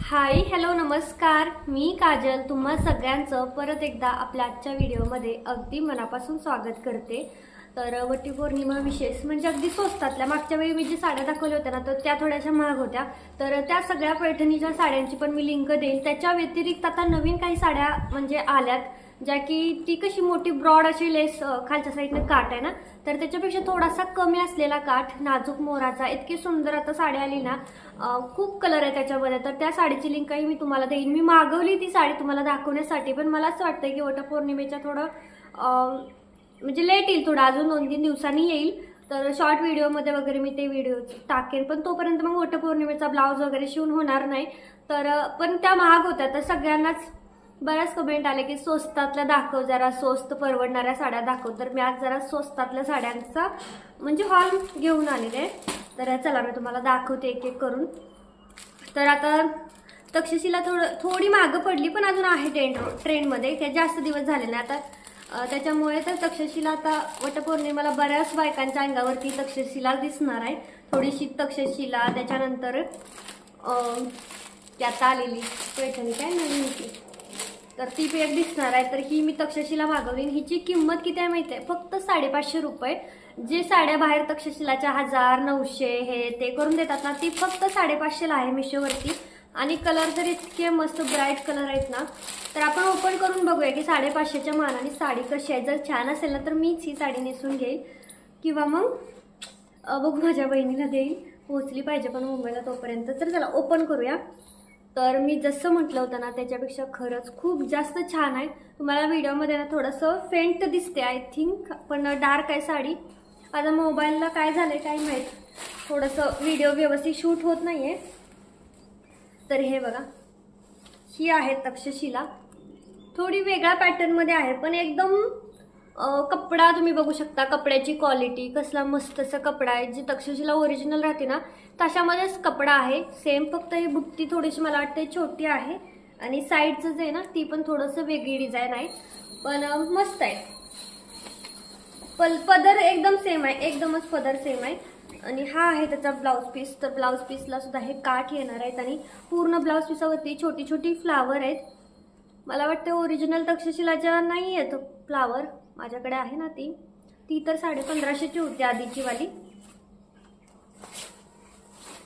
Hi hello नमस्कार, मी काजल तुम्हा सगळ्यांचं परत एकदा आपल्या आजच्या व्हिडिओमध्ये अगदी मनापासून स्वागत करते। तर वटपौर्णिमा विशेष म्हणजे अगदी स्वस्तातल्या मागच्या वेळी मी जी साड्या दाखवल्या होत्या ना तर त्या थोड्याशा महाग होत्या, तर त्या सगळ्या पैठणीच्या साड्यांची पण मी लिंक देईन। त्याच्या व्यतिरिक्त आता नवीन काही साड्या म्हणजे आल्यात ज्या की ती कशी मोठी ब्रॉड अशी लेस खालच्या साईडने काट आहे ना, तर त्याच्यापेक्षा थोडासा कमी असलेला काठ नाजूक मोराचा, इतकी सुंदर आता साडी आली ना, खूप कलर आहे त्याच्यामध्ये। तर त्या साडीची लिंकही मी तुम्हाला देईन। मी मागवली ती साडी तुम्हाला दाखवण्यासाठी, पण मला असं वाटतं की वटपौर्णिमेच्या थोडं म्हणजे लेट येईल, थोडं अजून 2-3 दिवसांनी येईल। तर शॉर्ट व्हिडिओमध्ये वगैरे मी ते व्हिडिओ टाकेन, पण तोपर्यंत मग वटपौर्णिमेचा ब्लाउज वगैरे शिवून होणार नाही। तर पण त्या महाग होत्या, तर सगळ्यांनाच बऱ्याच कमेंट आले की स्वस्तातल्या दाखव, जरा स्वस्त परवडणाऱ्या साड्या दाखव। तर मी आज जरा स्वस्तातल्या साड्यांचा म्हणजे हॉल घेऊन आलेले। तर चला मी तुम्हाला दाखवते एक एक करून। तर आता तक्षशिला थोडी मागं पडली, पण अजून आहे ट्रेंडमध्ये, काही जास्त दिवस झाले नाही आता। त्याच्यामुळे तर तक्षशिला आता वटपौर्णिमेला बऱ्याच बायकांच्या अंगावरती तक्षशिला दिसणार आहे। थोडीशी तक्षशिला, त्याच्यानंतर त्यात आलेली पैठणी काय नवीन होती तर ती पेक दिसणार आहे। तर ही मी तक्षशिला मागवली। हिची किंमत किती आहे माहिती आहे? फक्त 550 रुपये। जे साड्या बाहेर तक्षशिलाच्या 1000-900 हे ते करून देतात ना, ती फक्त 550 ला आहे मिशोवरती। आणि कलर तर इतके मस्त ब्राईट कलर आहेत ना, तर आपण ओपन करून बघूया की 550च्या मानाने साडी कशी आहे। जर छान असेल ना तर मीच ही साडी नेसून घेईल, किंवा मग बघू माझ्या बहिणीला देईल, पोहोचली पाहिजे पण मुंबईला तोपर्यंत। तर चला ओपन करूया। तर मी जसं म्हटलं होतं ना त्याच्यापेक्षा खरंच खूप जास्त छान आहे। तुम्हाला व्हिडिओमध्ये ना थोडंसं फेंट दिसते आय थिंक, पण डार्क आहे साडी। आता मोबाईलला काय झालंय काय माहित, थोडंसं व्हिडिओ व्यवस्थित शूट होत नाहीये। तर हे बघा, ही आहे तक्षशिला, थोडी वेगळ्या पॅटर्नमध्ये आहे, पण एकदम कपडा तुम्ही बघू शकता, कपड्याची क्वालिटी कसला मस्त असा कपडा आहे। जी तक्षशिला ओरिजिनल राहते ना तशामध्येच कपडा आहे सेम, फक्त ही बुट्टी थोडीशी मला वाटते छोटी आहे, आणि साईडचं जे आहे ना ती पण थोडंसं वेगळी डिझाईन आहे, पण मस्त आहे। पदर एकदम सेम आहे, एकदमच पदर सेम आहे। आणि हा आहे त्याचा ब्लाउज पीस। तर ब्लाउज पीसला सुद्धा हे काठ येणार आहेत, आणि पूर्ण ब्लाउज पीसावरती छोटी छोटी फ्लावर आहेत। मला वाटतं ओरिजिनल तक्षशिलाच्या नाही आहेत फ्लावर, माझ्याकडे आहे ना ती तर 1550ची होती आधीची वाली।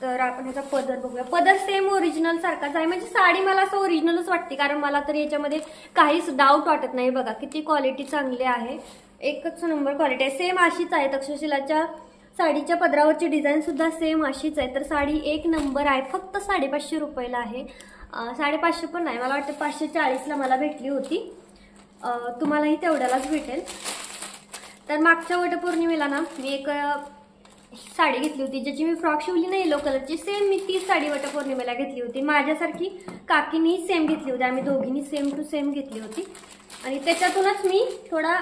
तर आपण ह्याचा पदर बघूया। पदर सेम ओरिजिनल सारखाच आहे, म्हणजे साडी मला असं ओरिजिनलच वाटते, कारण मला तर याच्यामध्ये काहीच डाऊट वाटत नाही। बघा किती क्वालिटी चांगली आहे, एकच नंबर क्वालिटी आहे। सेम अशीच आहे तक्षशिलाच्या साडीच्या पदरावरची डिझाईन सुद्धा सेम अशीच आहे। तर साडी एक नंबर आहे, फक्त 550 रुपयाला आहे। 550 पण नाही, मला वाटतं 540ला मला भेटली होती, तुम्हालाही तेवढ्यालाच भेटेल। तर मागच्या वटपौर्णिमेला ना मी एक साडी घेतली होती, ज्याची मी फ्रॉक शिवली नाही येलो कलरची, सेम मी तीच साडी वटपौर्णिमेला घेतली होती। माझ्यासारखी काकीनी सेम घेतली होती, आम्ही दोघींनी सेम टू सेम घेतली होती। आणि त्याच्यातूनच मी थोडा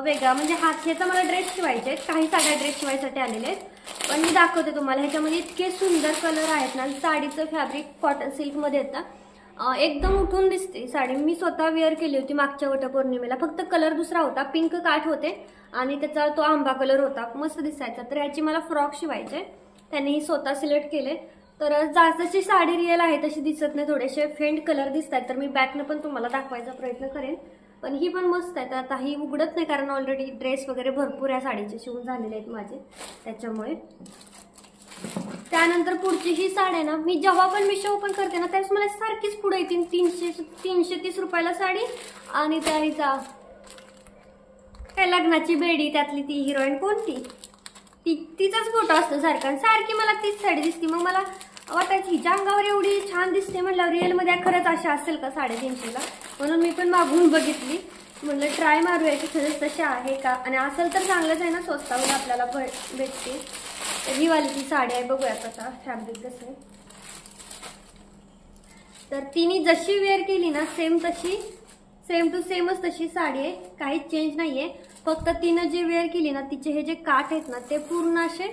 वेगळा म्हणजे ह्याचा मला ड्रेस शिवायचे आहेत, काही साड्या ड्रेस शिवायसाठी आलेले आहेत, पण मी दाखवते तुम्हाला। ह्याच्यामध्ये इतके सुंदर कलर आहेत ना, साडीचं फॅब्रिक कॉटन सिल्कमध्ये येतं, एकदम उठून दिसते साडी। मी स्वतः वेअर केली होती मागच्या वटपौर्णिमेला, फक्त कलर दुसरा होता, पिंक काठ होते आणि त्याचा तो आंबा कलर होता, मस्त दिसायचा। तर ह्याची मला फ्रॉक शिवायचे, त्यांनी स्वतः सिलेक्ट केले। तर जशी साडी रिअल आहे तशी दिसत नाही, थोडेसे फेंट कलर दिसत आहेत। तर मी बॅकनं पण तुम्हाला दाखवायचा प्रयत्न करेन, पण ही पण मस्त आहे। तर आता ही उघडत नाही, कारण ऑलरेडी ड्रेस वगैरे भरपूर या साडीचे शिवून झालेले आहेत माझे, त्याच्यामुळे। त्यानंतर पुढची ही साडी आहे ना, मी जेव्हा पण मिशो ओपन करते ना त्यावेळेस मला सारखीच पुढे येतील 330 रुपयाला साडी। आणि त्या हिचा काय लग्नाची बेडी, त्यातली ती हिरोईन कोणती, तिचाच फोटो असतो सारखा, सारखी मला तीच साडी दिसते। मग मला वाटायची हिच्या अंगावर एवढी छान दिसते, म्हटलं रिअलमध्ये खरंच अशा असेल का 350ला, म्हणून मी पण मागून बघितली, म्हटलं ट्राय मारूया की खरंच तशा आहे का, आणि असेल तर चांगलंच आहे ना, स्वस्तावर आपल्याला भेटते। ही वाली ती साडी आहे, बघूया आता फॅब्रिक कसं आहे। तर तिने जशी वेअर केली ना सेम टू सेमच तशी साडी आहे, काहीच चेंज नाहीये। फक्त तिनं जे वेअर केली ना, तिचे हे जे काठ आहेत ना ते पूर्ण असे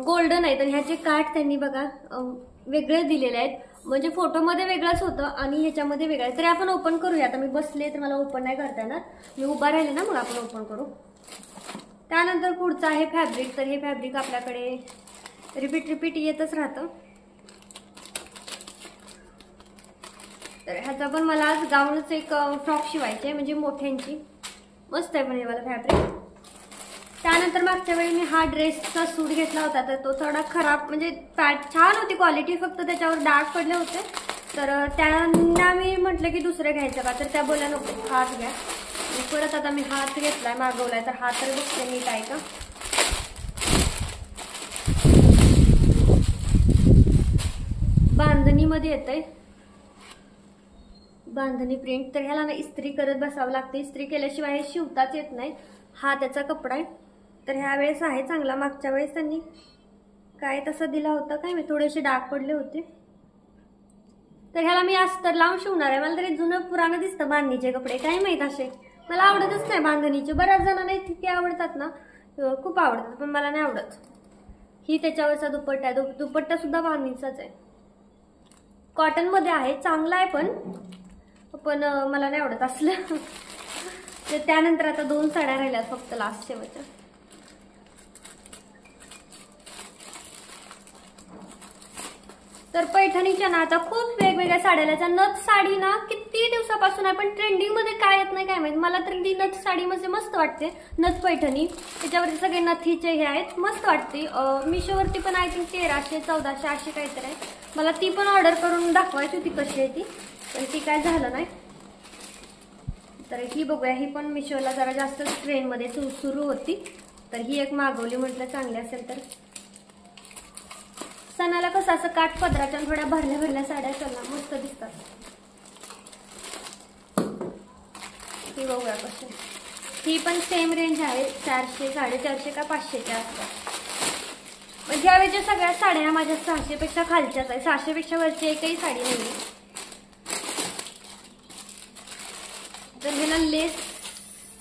गोल्डन आहेत, आणि ह्याचे काठ त्यांनी बघा वेगळे दिलेले आहेत, म्हणजे फोटोमध्ये वेगळंच होतं आणि ह्याच्यामध्ये वेगळं आहे। तरी आपण ओपन करूया। आता मी बसले तर मला ओपन नाही करता येणार, मी उभा राहिले ना, मग आपण ओपन करू। त्यानंतर पुढचं आहे फॅब्रिक। तर हे फॅब्रिक आपल्याकडे रिपीट येतच राहतं। तर ह्याचा पण मला आज गाऊनच एक फ्रॉक शिवायचे आहे, म्हणजे मोठ्यांची. मस्त आहे पण हे वाला फॅब्रिक. त्यानंतर मागच्या वेळी मी हा ड्रेसचा सूट घेतला होता, तर तो थोडा खराब, म्हणजे छान होती क्वालिटी, फक्त त्याच्यावर डाग पडले होते. तर त्यांना मी म्हटलं की दुसरं घ्यायचं का, तर त्या बोलल्या नको हाच घ्या. परत आता मी हाच घेतलाय, मागवलाय. तर हा तर बघते नीट आहे का. बांधणीमध्ये येतंय, बांधणी प्रिंट. तर ह्याला ना इस्त्री करत बसावं लागते, इस्त्री केल्याशिवाय हे शिवताच येत नाही. हा त्याचा कपडा आहे. तर ह्या वेळेस आहे चांगला. मागच्या वेळेस त्यांनी काय तसा दिला होता काय, मी थोडेसे डाग पडले होते. तर ह्याला मी अस्तर लावून शिवणार आहे. मला तरी जुनं पुराणं दिसतं बांधणीचे कपडे, काय माहित असे मला आवडतच नाही बांधणीचे. बऱ्याच जणांना इतके आवडतात ना, खूप आवडतात, पण मला नाही आवडत. ही त्याच्यावरचा दुपट्टा आहे, दुपट्टा सुद्धा बांधणीचाच आहे, कॉटन मध्ये आहे, चांगला आहे पण मला नाही आवडत असलं. तर त्यानंतर आता 2 साड्या राहिल्यात फक्त लास्ट शेवटच्या. तर पैठणीच्या ना आता खूप वेगवेगळ्या साड्या. नथ साडी ना किती दिवसापासून आहे, पण ट्रेंडिंग मध्ये काय येत नाही काय माहित. मला तर ती नथ साडी मध्ये मस्त वाटते, नथ पैठणी. त्याच्यावरती सगळे नथीचे हे आहेत, मस्त वाटते. मिशोवरती पण आय थिंक 1300-1400 अशी काहीतरी आहे. मला ती पण ऑर्डर करून दाखवायची होती कशी आहे ती, पण ती काय झालं नाही. तर ही बघूया, ही पण मिशोला जरा जास्त ट्रेंड मध्ये सुरू होती. तर ही एक मागवली, म्हटलं चांगली असेल तर. सणाला कसं असं काठ पदराच्या थोड्या भरल्या भरल्या साड्या चला मस्त दिसतात. ही बघूया कशी. ही पण सेम रेंज आहे, 400, 450 का 500च्या आसपास. म्हणजे यावेळेच्या सगळ्या साड्या माझ्या 600 पेक्षा खालच्याच आहे, 600 पेक्षा वरची एकही साडी नाही. तर ह्याला लेस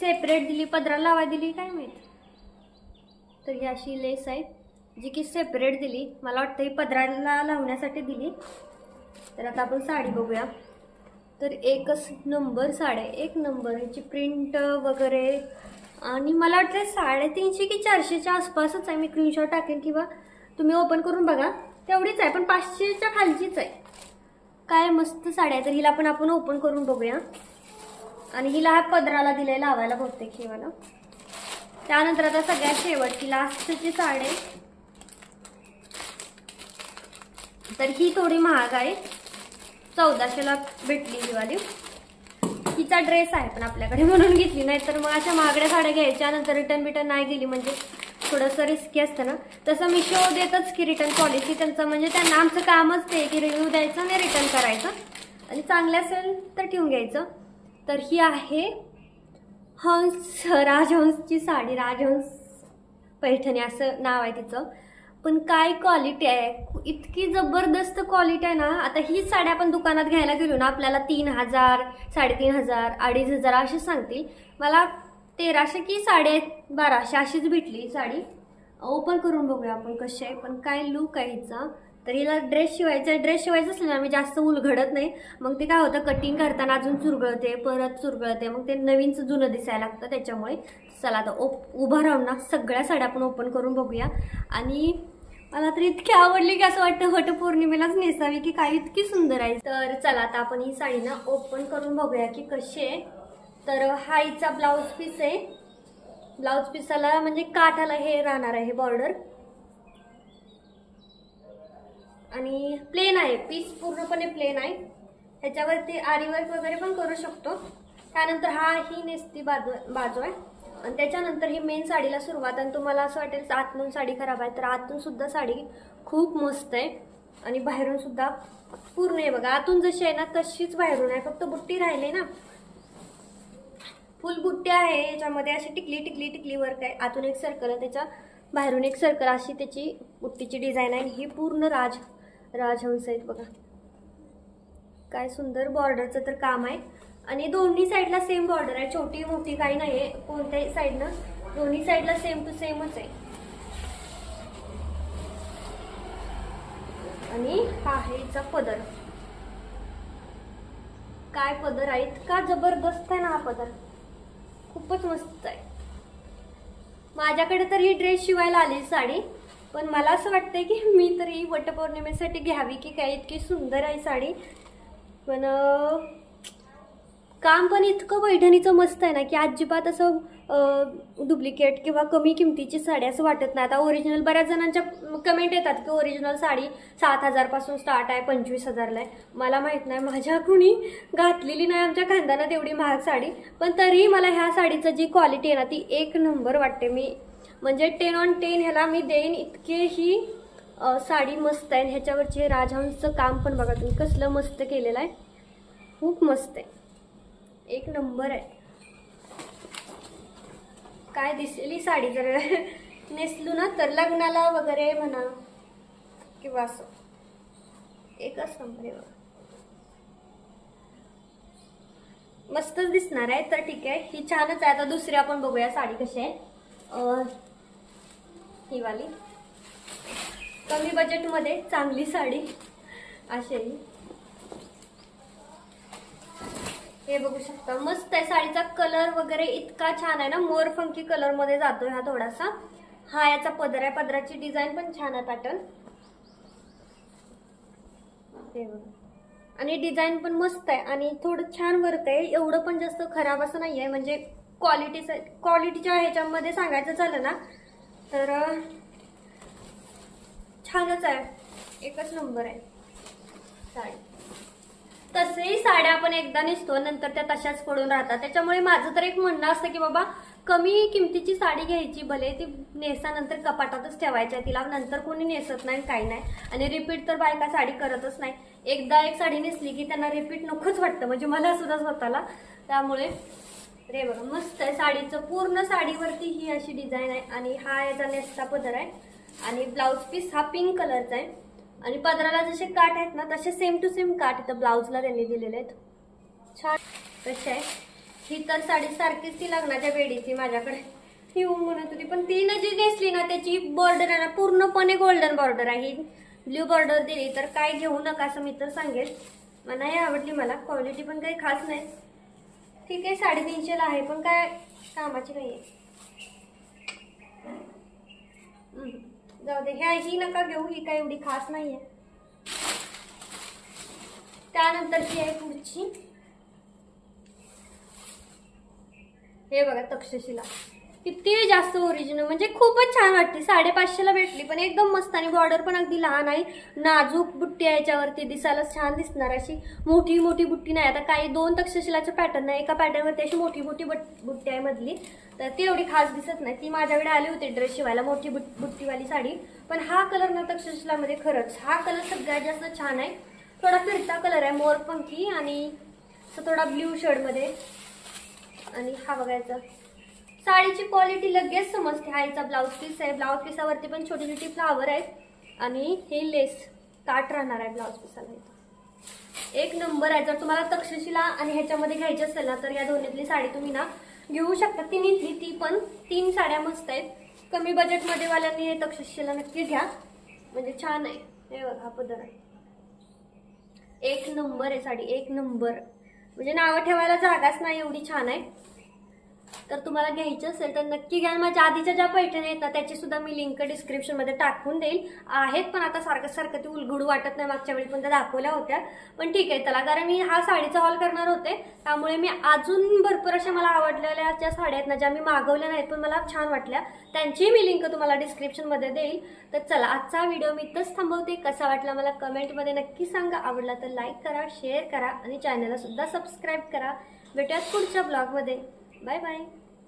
सेपरेट दिली, पदराला लावा दिली काय माहित. तर ही अशी लेस आहे जी की सेपरेट दिली, मला वाटतं ही पदराला लावण्यासाठी दिली. तर आता आपण साडी बघूया. तर एकच नंबर साड्या, एक नंबर. ह्याची प्रिंट वगैरे, आणि मला वाटतं 350 की 400च्या आसपासच आहे. मी स्क्रीनशॉट टाकेन किंवा तुम्ही ओपन करून बघा, तेवढीच आहे, पण 500च्या खालचीच आहे. काय मस्त साड्या आहे. तर हिला पण आपण ओपन करून बघूया. आणि हिला हा पदराला दिलाय लावायला बहुतेक हे वाला. त्यानंतर आता सगळ्यात शेवटची लास्टची साडी. तर ही थोडी महाग आहे, 1400ला भेटली ही वाली. हिचा ड्रेस आहे पण आपल्याकडे म्हणून घेतली, नाही तर मग अशा महागड्या साड्या घ्यायच्या नंतर रिटर्न नाही गेली म्हणजे थोडंसं रिस्की असतं ना. तसं मिशो देतच की रिटर्न पॉलिसी त्यांचं, म्हणजे त्यांना आमचं कामच ते की रिव्ह्यू द्यायचं आणि रिटर्न करायचं, आणि चांगले असेल तर ठेवून घ्यायचं. तर ही आहे हंस, राजहंसची साडी, राजहंस पैठणी असं नाव आहे तिचं. पण काय क्वालिटी आहे, इतकी जबरदस्त क्वालिटी आहे ना. आता ही साडी आपण दुकानात घ्यायला गेलो ना, आपल्याला 3000, 3500, 2500 अशी सांगतील. मला 1300 की 1250 अशीच भेटली साडी. ओपन करून बघूया आपण कशी आहे, पण काय लुक आहे हिचा. तर हिला ड्रेस शिवायचं असलं ना, मी जास्त उलघडत नाही, मग ते काय होतं कटिंग करताना अजून चुरगळते, परत चुरगळते, मग ते नवीनचं जुनं दिसायला लागतं त्याच्यामुळे. चला आता उभं राहून ना सगळ्या साड्या आपण ओपन करून बघूया. आणि मला तर इतकी आवडली की असं वाटतं वटपौर्णिमेलाच नेसावी की काय, इतकी सुंदर आहे. तर चला आता आपण ही साडी ना ओपन करून बघूया की कशी आहे. तर हा हिचा ब्लाऊज पीस आहे. ब्लाऊज पीसाला म्हणजे काठाला हे राहणार आहे बॉर्डर, आणि प्लेन आहे पीस, पूर्णपणे प्लेन आहे. ह्याच्यावरती आरीवर्क वगैरे पण करू शकतो. त्यानंतर ही नेसती बाजू आहे, आणि त्याच्यानंतर ही मेन साडीला सुरुवात. आणि तुम्हाला असं वाटेल आतून साडी खराब आहे, तर आतून सुद्धा साडी खूप मस्त आहे, आणि बाहेरून सुद्धा पूर्ण आहे बघा. आतून जशी आहे ना तशीच बाहेरून आहे, फक्त बुट्टी राहिली ना, फुल बुट्टी आहे याच्यामध्ये. अशी टिकली वर्क आहे. आतून एक सर्कल आहे, त्याच्या बाहेरून एक सर्कल, अशी त्याची बुट्टीची डिझाईन आहे. ही पूर्ण राजहंस आहेत बघा, काय सुंदर बॉर्डरचं तर काम आहे. आणि दोन्ही साईडला सेम बॉर्डर आहे, छोटी मोठी काही नाहीये कोणत्याही साईडनं, दोन्ही साईडला सेम टू सेमच आहे. आणि हा आहे हिचा पदर, काय पदर आहे, इतका जबरदस्त आहे ना हा पदर, खूपच मस्त आहे. माझ्याकडे तर ही ड्रेस शिवायला आली साडी, पण मला असं वाटतंय की मी तर ही वटपौर्णिमेसाठी घ्यावी की काय, इतकी सुंदर आहे साडी. पण काम पण इतकं पैठणीचं मस्त आहे ना की अजिबात असं डुप्लिकेट किंवा कमी किमतीची साडी असं वाटत नाही. आता ओरिजिनल बऱ्याच जणांच्या कमेंट येतात की ओरिजिनल साडी 7,000 पासून स्टार्ट आहे, 25,000ला आहे. मला माहित नाही, माझ्या कुणी घातलेली नाही आमच्या खानदानात एवढी महाग साडी, पण तरीही मला ह्या साडीचं जी क्वालिटी आहे ना ती एक नंबर वाटते. मी म्हणजे 10 on 10 ह्याला मी देईन. इतके ही साडी मस्त आहे. ह्याच्यावरचे राजहंसचं काम पण बघा तुम्ही कसलं मस्त केलेलं आहे, खूप मस्त आहे, एक नंबर आहे. काय दिसलेली साडी जर नेसलू ना तर लग्नाला वगैरे म्हणा किंवा असं एकच नंबर आहे. मस्तच दिसणार आहे. तर ठीक आहे, ही छानच आहे. आता दुसरी आपण बघूया साडी कशी आहे. ही वाली कमी बजेटमध्ये चांगली साडी अशी. हे बघू शकता, मस्त आहे. साडीचा कलर वगैरे इतका छान आहे ना, मोर फंकी कलर मध्ये जातोय हा थोडासा. हा याचा पदर आहे, पदराची डिझाईन पण छान आहे, पॅटर्न हे बघा. आणि डिझाईन पण मस्त आहे आणि थोडं छान वर्क आहे. एवढं पण जास्त खराब असं नाहीये. म्हणजे क्वालिटीच्या ह्याच्यामध्ये सांगायचं झालं ना तर छानच आहे, एकच नंबर आहे साडी. तसेही साड्या आपण एकदा नेसतो नंतर त्या तशाच पडून राहतात. त्याच्यामुळे माझं तर एक म्हणणं असतं की बाबा कमी किमतीची साडी घ्यायची, भले ती नेसानंतर कपाटातच ठेवायच्या, तिला नंतर कोणी नेसत नाही काही नाही. आणि रिपीट तर बायका साडी करतच नाही. एकदा एक साडी नेसली की त्यांना रिपीट नकोच वाटतं, म्हणजे मला सुद्धा स्वतःला. त्यामुळे रे बघा मस्त आहे. साडीचं पूर्ण साडीवरती ही अशी डिझाईन आहे आणि हा याचा नेसता पदर आहे आणि ब्लाउज पीस हा पिंक कलरचा आहे. आणि पदराला जसे काठ आहेत ना तसे सेम टू सेम काठ इथं ब्लाउजला त्यांनी दिलेले आहेत. छान कशी आहे ही तर साडी, सारखीच ती लग्नाच्या बेडीची माझ्याकडे ही म्हणत होती. पण ती जी नेसली ना त्याची बॉर्डर आहे ना पूर्णपणे गोल्डन बॉर्डर आहे. ही ब्ल्यू बॉर्डर दिली तर काय घेऊ नका असं मी तर सांगेल. नाही आवडली मला, क्वालिटी पण काही खास नाही. ठीक आहे 350ला आहे पण काय कामाची नाहीये. जाऊ दे, ह्या ही नका घेऊ, ही काय एवढी खास नाहीये. त्यानंतरची आहे पुढची, हे बघा तक्षशिला. किती जास्त ओरिजिनल, म्हणजे खूपच छान वाटते. 550ला भेटली पण एकदम मस्त. आणि बॉर्डर पण अगदी लहान आहे, नाजूक बुट्टी आहे याच्यावरती, दिसायला छान दिसणार. अशी मोठी मोठी बुट्टी नाही. आता काही 2 तक्षशिलाचे पॅटर्न आहे, एका पॅटर्नवरती अशी मोठी मोठी बुट्टी आहे मधली, तर ती एवढी खास दिसत नाही. ती माझ्याकडे आली होती ड्रेस शिवायला, मोठी बुट्टीवाली साडी. पण हा कलर ना तक्षशिलामध्ये खरंच हा कलर सगळ्यात जास्त छान आहे. थोडा फिरता कलर आहे, मोर पंखी आणि थोडा ब्ल्यू शेडमध्ये. आणि हा बघायचा, साडीची क्वालिटी लगेच समजते. हा याचा ब्लाउज पीस आहे, ब्लाउज पीसावरती पण छोटी छोटी फ्लावर आहेत आणि हे लेस काट राहणार आहे ब्लाउज पीसाला. एक नंबर आहे. जर तुम्हाला तक्षशिला आणि ह्याच्यामध्ये घ्यायची असेल ना तर या दोन्हीतली साडी तुम्ही ना घेऊ शकता. तिन्हीतली, ती पण 3 साड्या मस्त आहेत. कमी बजेटमध्ये वाल्यांनी हे तक्षशिला नक्की घ्या, म्हणजे छान आहे. हे बघा हा पदर आहे, एक नंबर आहे साडी, एक नंबर. म्हणजे नावं ठेवायला जागाच नाही, एवढी छान आहे. तर तुम्हाला घ्यायचं असेल तर नक्की घ्या. माझ्या आधीच्या ज्या पैठणी आहेत ना त्याची सुद्धा मी लिंक डिस्क्रिप्शन मध्ये टाकून देईल. आहेत पण आता सारखं सारखं ती उलगडू वाटत नाही. मागच्या वेळी पण त्या दाखवल्या होत्या, पण ठीक आहे त्याला, कारण मी हा साडीचा हॉल करणार होते त्यामुळे मी अजून भरपूर अशा मला आवडलेल्या ज्या साड्या आहेत ना, ज्या मी मागवल्या नाहीत पण मला छान वाटल्या, त्यांची मी लिंक तुम्हाला डिस्क्रिप्शन मध्ये देईल. तर चला आजचा व्हिडिओ मी इथंच थांबवते. कसा वाटला मला कमेंटमध्ये नक्की सांगा. आवडला तर लाईक करा, शेअर करा आणि चॅनलला सुद्धा सबस्क्राईब करा. भेटूयात पुढच्या ब्लॉगमध्ये. Bye bye.